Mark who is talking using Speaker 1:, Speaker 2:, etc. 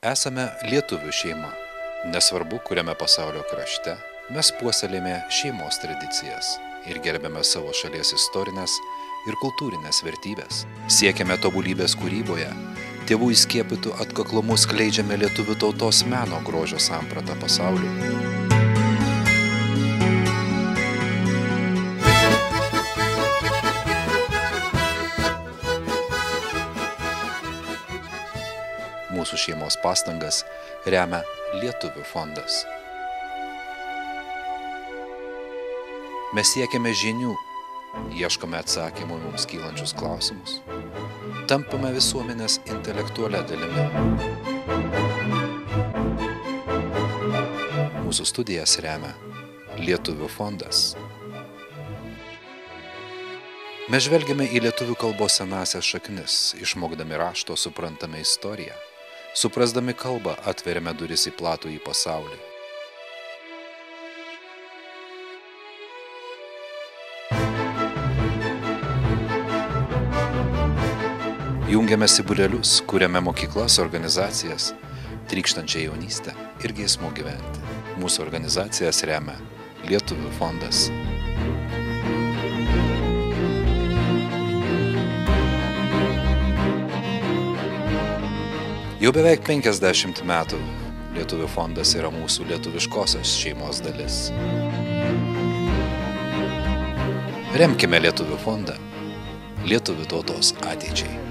Speaker 1: Esame lietuvių šeima. Nesvarbu, kuriame pasaulio krašte, mes puoselėjame šeimos tradicijas ir gerbėme savo šalies istorinės ir kultūrinės vertybės. Siekiame tobulybės kūryboje, tėvų įskiepytų atkaklumu skleidžiame lietuvių tautos meno grožio sampratą pasauliui. Mūsų šeimos pastangas remia Lietuvių fondas. Mes siekiame žinių, ieškome atsakymų į mums kylančius klausimus, tampame visuomenės intelektualia dalimi. Mūsų studijas remia Lietuvių fondas. Mes žvelgiame į lietuvių kalbos senąsias šaknis, išmokdami rašto suprantame istoriją. Suprasdami kalbą atveriame duris į platų į pasaulį. Jungiamės į būrelius, kuriame mokyklas, organizacijas, trykštančią jaunystę ir geismu gyventi. Mūsų organizacijas remia Lietuvių fondas. Jau beveik 50 metų Lietuvių fondas yra mūsų lietuviškosios šeimos dalis. Remkime Lietuvių fondą lietuvių tautos ateičiai.